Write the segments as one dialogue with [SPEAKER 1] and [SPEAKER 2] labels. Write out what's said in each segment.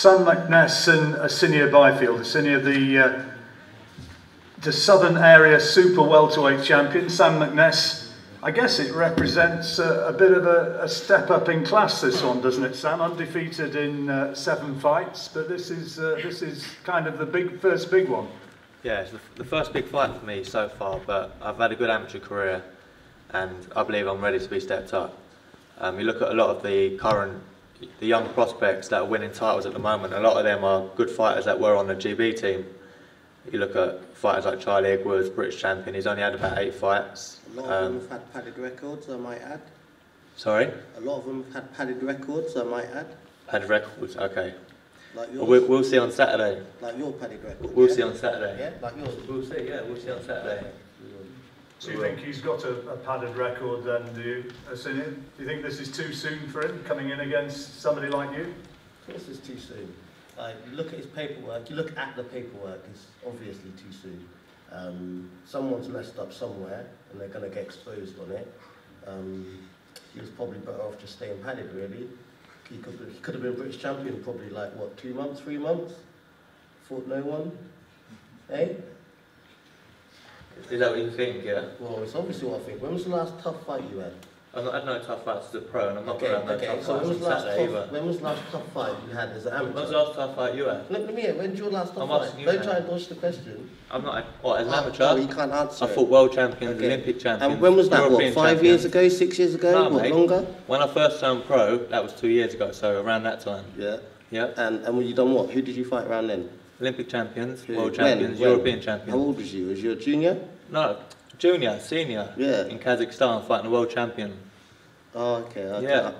[SPEAKER 1] Sam McNESS and ASINIA Byfield. ASINIA, the Southern Area Super Welterweight Champion. Sam McNESS, I guess it represents a bit of a step up in class, this one, doesn't it, Sam? Undefeated in 7 fights, but this is kind of the first big one.
[SPEAKER 2] Yeah, it's the first big fight for me so far, but I've had a good amateur career and I believe I'm ready to be stepped up. You look at a lot of the young prospects that are winning titles at the moment, a lot of them are good fighters that were on the GB team. You look at fighters like Charlie Edwards, British champion, he's only had about 8 fights.
[SPEAKER 3] A lot of them have had padded records, I might add.
[SPEAKER 2] Sorry?
[SPEAKER 3] A lot of them have had padded records, I might add.
[SPEAKER 2] Padded records, okay.
[SPEAKER 3] Like yours?
[SPEAKER 2] We'll see on Saturday.
[SPEAKER 3] Like your padded record?
[SPEAKER 2] We'll see on Saturday.
[SPEAKER 3] Yeah, like yours?
[SPEAKER 2] We'll see, yeah, we'll see on Saturday.
[SPEAKER 1] Do you think he's got a padded record then, do you, ASINIA? Do you think this is too soon for him, coming in against somebody like you?
[SPEAKER 3] I think this is too soon. You look at his paperwork, you look at the paperwork, it's obviously too soon. Someone's messed up somewhere and they're going to get exposed on it. He was probably better off just staying padded, really. He could have been British champion probably like, what, 2 months, 3 months? Fought no one? Eh?
[SPEAKER 2] Is that what you think, yeah?
[SPEAKER 3] Well, it's obviously what I think. When was the last tough fight you had?
[SPEAKER 2] I've not had no tough fights as a pro, and I'm not going to have no tough
[SPEAKER 3] so
[SPEAKER 2] fights on Saturday either.
[SPEAKER 3] when was the last tough fight you had as an amateur?
[SPEAKER 2] When was the last tough fight you had?
[SPEAKER 3] Let me hear, when's your last tough fight? Don't try and dodge the question.
[SPEAKER 2] I'm not, what, as an amateur?
[SPEAKER 3] Oh, you can't answer
[SPEAKER 2] I fought world champions, Olympic champions.
[SPEAKER 3] And when was that,
[SPEAKER 2] European
[SPEAKER 3] what, 5 years ago, 6 years ago,
[SPEAKER 2] no,
[SPEAKER 3] what,
[SPEAKER 2] mate.
[SPEAKER 3] longer?
[SPEAKER 2] When I first turned pro, that was 2 years ago, so around that time.
[SPEAKER 3] Yeah.
[SPEAKER 2] Yeah.
[SPEAKER 3] And when you done what? Who did you fight around then?
[SPEAKER 2] Olympic champions,
[SPEAKER 3] Who?
[SPEAKER 2] world champions,
[SPEAKER 3] When?
[SPEAKER 2] European champions.
[SPEAKER 3] How old was you? Was you a junior?
[SPEAKER 2] No, junior, senior.
[SPEAKER 3] Yeah.
[SPEAKER 2] In Kazakhstan, fighting the world champion.
[SPEAKER 3] Oh, okay.
[SPEAKER 2] Yeah.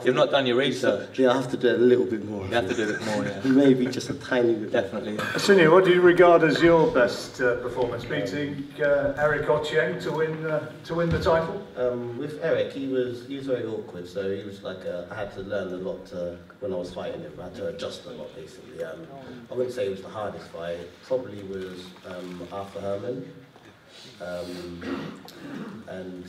[SPEAKER 2] You've not done your research.
[SPEAKER 3] Yeah, I have to do a little bit more.
[SPEAKER 2] You have to do a bit more, yeah.
[SPEAKER 3] Maybe just a tiny bit.
[SPEAKER 2] Definitely. Yeah.
[SPEAKER 1] ASINIA, what do you regard as your best performance? Beating Eric Ochieng to win the title?
[SPEAKER 3] With Eric, he was very awkward. So he was like I had to learn a lot when I was fighting him. I had to adjust a lot, basically. I wouldn't say it was the hardest fight. It probably was Arthur Herman. And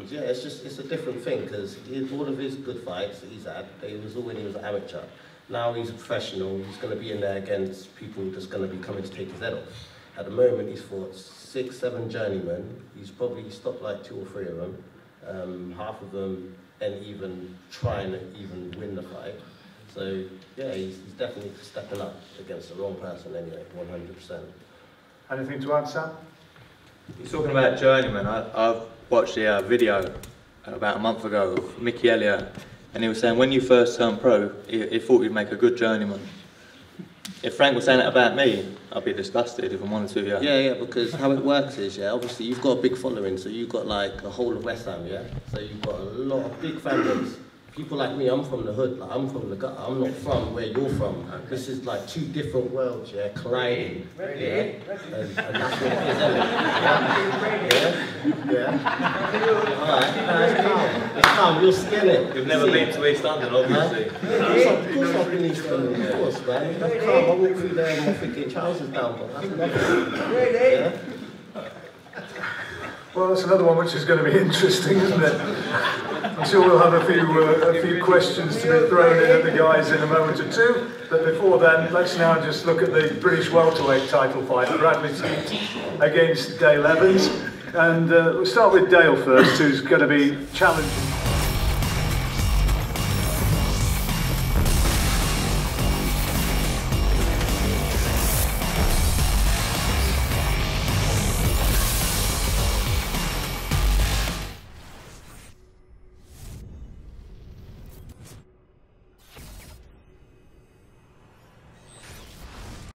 [SPEAKER 3] yeah, it's a different thing because all of his good fights that he's had, it was all when he was an amateur. Now he's a professional, he's going to be in there against people just going to be coming to take his head off. At the moment he's fought 6, 7 journeymen, he's probably stopped like 2 or 3 of them, half of them and even trying to even win the fight. So yeah, he's definitely stepping up against the wrong person anyway, 100%.
[SPEAKER 1] Anything to add, Sam?
[SPEAKER 2] He's talking about journeyman. I've watched a video about a month ago of Mickey Elliott, and he was saying when you first turned pro, he thought you'd make a good journeyman. If Frank was saying that about me, I'd be disgusted if I'm honest with you.
[SPEAKER 3] Yeah, because how it works is, yeah, obviously you've got a big following, so you've got like a whole of West Ham, yeah? So you've got a lot of big families. People like me, I'm from the hood, like I'm from the gutter, I'm not from where you're from. Okay. This is like 2 different worlds, yeah, colliding. Yeah? And that's what it is, isn't it? Yeah? Alright, it's calm, you'll skin it.
[SPEAKER 2] You've never been to East London, obviously.
[SPEAKER 3] Of course I've been East London, of course, man. I'm calm, I walk through there and my freaking trousers down, but that's nothing. Yeah?
[SPEAKER 1] Well, that's another one which is going to be interesting, isn't it? I'm sure we'll have a few questions to be thrown in at the guys in a moment or two. But before then, let's now just look at the British welterweight title fight. Bradley Teat against Dale Evans. And we'll start with Dale first, who's going to be challenging